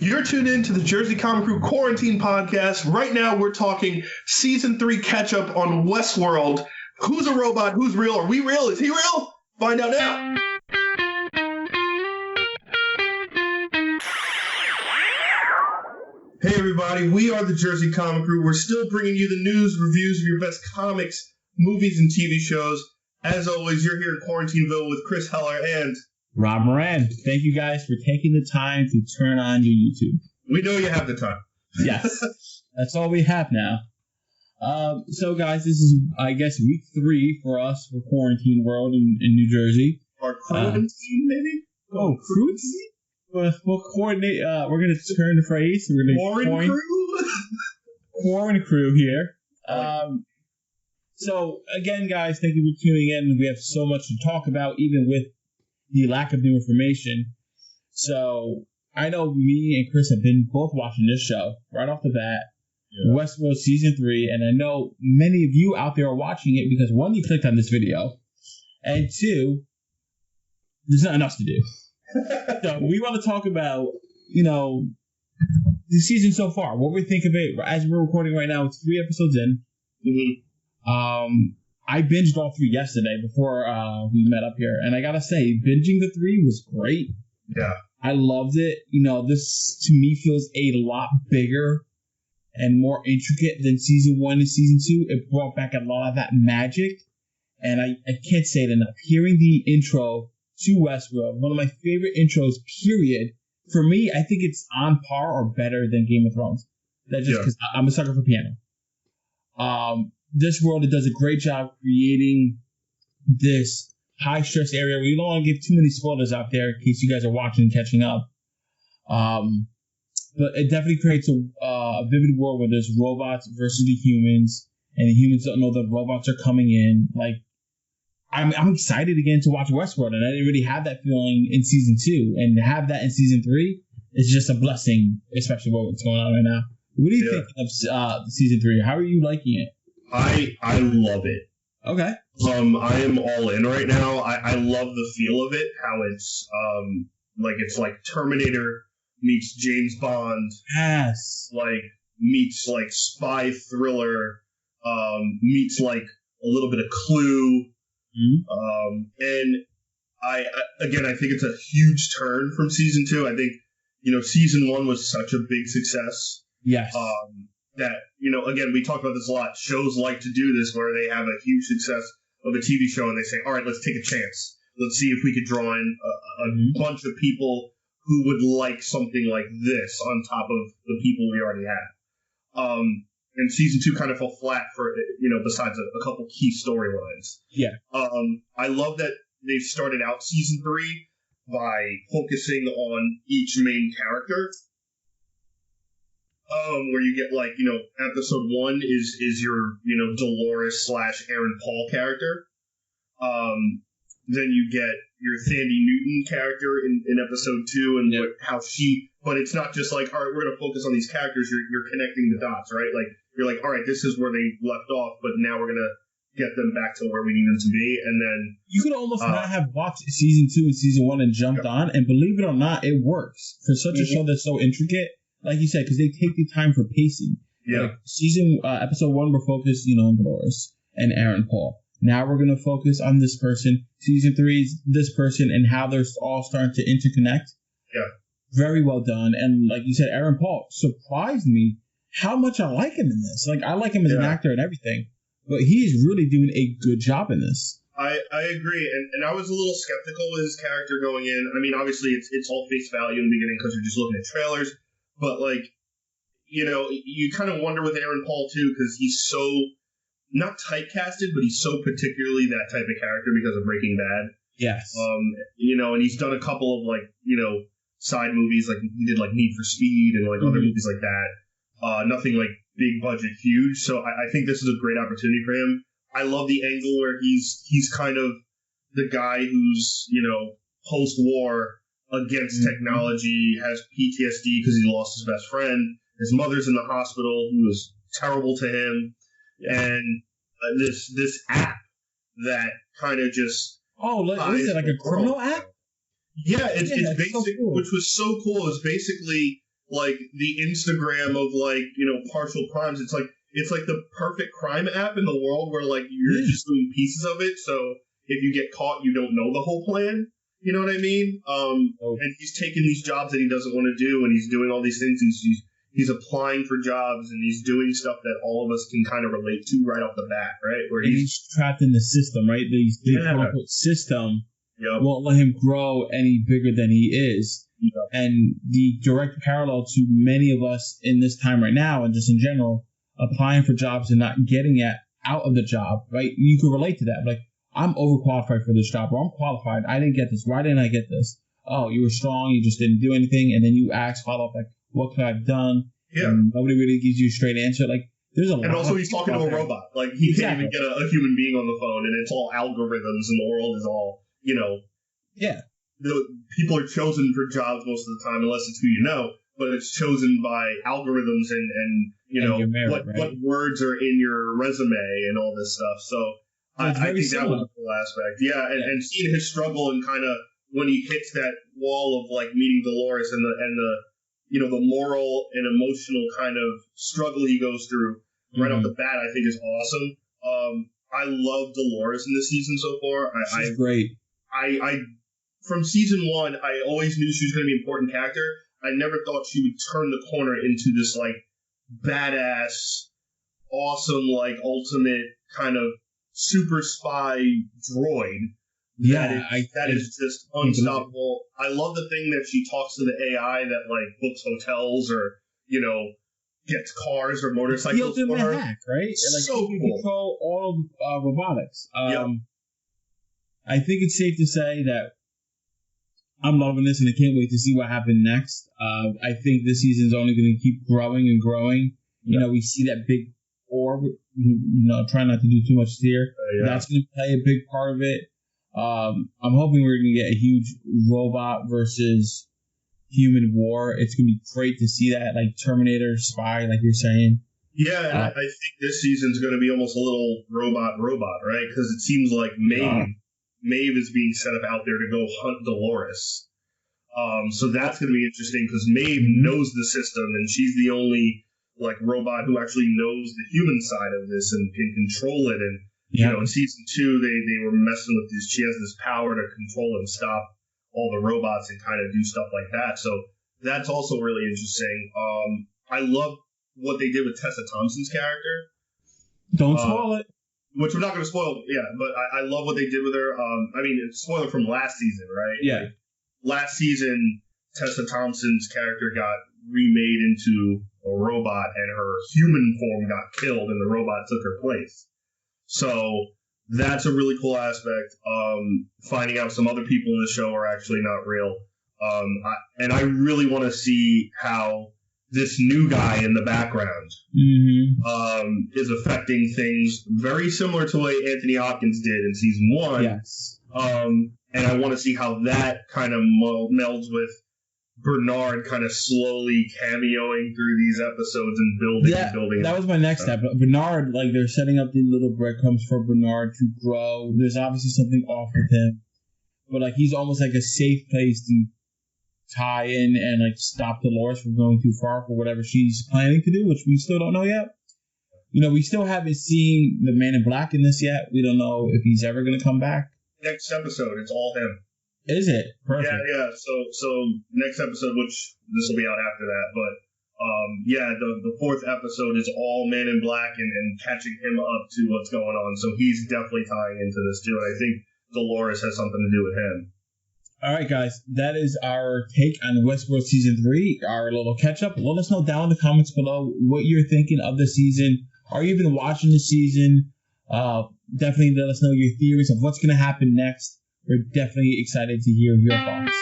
You're tuned in to the Jersey Comic Crew Quarantine Podcast. Right now, we're talking Season 3 catch-up on Westworld. Who's a robot? Who's real? Are we real? Is he real? Find out now. Hey, everybody. We are the Jersey Comic Crew. We're still bringing you the news, reviews of your best comics, movies, and TV shows. As always, you're here in Quarantineville with Chris Heller and Rob Moran. Thank you guys for taking the time to turn on your YouTube. We know you have the time. Yes. That's all we have now. So, guys, this is, I guess, week 3 for us for Quarantine World in New Jersey. Our quarantine, maybe? Krew? We'll coordinate. We're going to turn the phrase. We're going to Quarantine Krew here. So, again, guys, thank you for tuning in. We have so much to talk about, even with the lack of new information. So, I know me and Chris have been both watching this show right off the bat. Yeah. Westworld Season 3, and I know many of you out there are watching it because, one, you clicked on this video, and 2, there's nothing else to do. So, we want to talk about, the season so far, what we think of it. As we're recording right now, it's 3 episodes in. Mm-hmm. I binged all 3 yesterday before we met up here, and I gotta say, binging the 3 was great. Yeah. I loved it. This, to me, feels a lot bigger and more intricate than Season 1 and Season 2. It brought back a lot of that magic, and I can't say it enough. Hearing the intro to Westworld, one of my favorite intros, period. For me, I think it's on par or better than Game of Thrones. That's just because I'm a sucker for piano. This world, it does a great job creating this high-stress area. We don't want to give too many spoilers out there in case you guys are watching and catching up. But it definitely creates a vivid world where there's robots versus the humans, and the humans don't know that robots are coming in. Like, I'm excited again to watch Westworld, and I didn't really have that feeling in Season 2. And to have that in Season 3 is just a blessing, especially what's going on right now. What do you think of Season 3? How are you liking it? I love it. Okay. I am all in right now. I love the feel of it. How it's it's like Terminator meets James Bond. Yes. Meets spy thriller. Meets a little bit of Clue. Mm-hmm. And I think it's a huge turn from Season 2. I think Season 1 was such a big success. Yes. That, again, we talk about this a lot. Shows like to do this where they have a huge success of a TV show and they say, all right, let's take a chance. Let's see if we could draw in a bunch of people who would like something like this on top of the people we already have. And Season 2 kind of fell flat for, besides a couple key storylines. Yeah. I love that they started out Season 3 by focusing on each main character. Where you get episode 1 is your Dolores / Aaron Paul character. Then you get your Thandie Newton character in episode 2 and how she. But it's not just all right, we're gonna focus on these characters. You're connecting the dots, right? You're all right, this is where they left off, but now we're gonna get them back to where we need them to be, and then you could almost not have watched Season 2 and Season 1 and jumped on, and believe it or not, it works for such a show that's so intricate. Like you said, because they take the time for pacing. Yeah. Episode 1, we're focused, on Dolores and Aaron Paul. Now we're going to focus on this person. Season 3 is this person and how they're all starting to interconnect. Yeah. Very well done. And like you said, Aaron Paul surprised me how much I like him in this. I like him as an actor and everything. But he's really doing a good job in this. I agree. And I was a little skeptical with his character going in. I mean, obviously, it's all face value in the beginning because you're just looking at trailers. But, you kind of wonder with Aaron Paul, too, because he's so, not typecasted, but he's so particularly that type of character because of Breaking Bad. Yes. And he's done a couple of, side movies, he did, Need for Speed and, other movies like that. Nothing, big budget, huge. So I think this is a great opportunity for him. I love the angle where he's kind of the guy who's, post-war against technology, has PTSD because he lost his best friend. His mother's in the hospital, who was terrible to him, and this app that kind of just what is it, like a criminal app? Yeah, it's basic, so cool. Which was so cool. It's basically like the Instagram of like, partial crimes. It's like the perfect crime app in the world where like you're just doing pieces of it. So if you get caught, you don't know the whole plan. You know what I mean? And he's taking these jobs that he doesn't want to do, and he's doing all these things. He's applying for jobs, and he's doing stuff that all of us can kind of relate to right off the bat, right? Where he's trapped in the system, right? The quote-unquote system won't let him grow any bigger than he is. Yep. And the direct parallel to many of us in this time right now, and just in general, applying for jobs and not getting out of the job, right? You can relate to that. Like, I'm overqualified for this job, or I'm qualified. I didn't get this. Why didn't I get this? Oh, you were strong. You just didn't do anything. And then you follow up, like, what could I have done? Yeah. And nobody really gives you a straight answer. Like, there's a lot. And also, he's talking to a robot. Like, he can't even get a human being on the phone, and it's all algorithms, and the world is all, Yeah. People are chosen for jobs most of the time, unless it's who you know, but it's chosen by algorithms and what words are in your resume and all this stuff. So I think that was a cool aspect. Yeah, and seeing his struggle and kind of when he hits that wall of like meeting Dolores and the moral and emotional kind of struggle he goes through right off the bat, I think is awesome. I love Dolores in this season so far. She's great. I from season 1, I always knew she was going to be an important character. I never thought she would turn the corner into this like badass, awesome, like ultimate kind of super spy droid. Yeah, that is just unstoppable. I love the thing that she talks to the AI that like books hotels or gets cars or motorcycles. Field in the hack, right? Like, so cool. Control all of robotics. I think it's safe to say that I'm loving this, and I can't wait to see what happens next. I think this season is only going to keep growing and growing. Yep. We see that big orb. Try not to do too much here. That's going to play a big part of it. I'm hoping we're going to get a huge robot versus human war. It's going to be great to see that, like Terminator, Spy, like you're saying. Yeah, and I think this season's going to be almost a little robot, right? Because it seems like Maeve is being set up out there to go hunt Dolores. So that's going to be interesting because Maeve knows the system, and she's the only like robot who actually knows the human side of this and can control it. And in season 2, they were messing with this. She has this power to control and stop all the robots and kind of do stuff like that. So that's also really interesting. I love what they did with Tessa Thompson's character. Don't spoil it. Which we're not going to spoil, but I love what they did with her. It's a spoiler from last season, right? Yeah. Like, last season, Tessa Thompson's character got remade into a robot, and her human form got killed, and the robot took her place. So that's a really cool aspect. Finding out some other people in the show are actually not real. And I really want to see how this new guy in the background is affecting things very similar to what Anthony Hopkins did in season 1. Yes. And I want to see how that kind of melds with Bernard kind of slowly cameoing through these episodes and building. That was my next step. Bernard, like they're setting up the little breadcrumbs for Bernard to grow. There's obviously something off with him, but like he's almost like a safe place to tie in and like stop Dolores from going too far for whatever she's planning to do, which we still don't know yet. We still haven't seen the Man in Black in this yet. We don't know if he's ever going to come back. Next episode, it's all him. Is it? Perfect. Yeah. So next episode, which this will be out after that, but the 4th episode is all Man in Black and catching him up to what's going on. So he's definitely tying into this too, and I think Dolores has something to do with him. All right, guys, that is our take on Westworld Season 3, our little catch-up. Let us know down in the comments below what you're thinking of the season. Are you even watching the season? Definitely let us know your theories of what's going to happen next. We're definitely excited to hear your thoughts.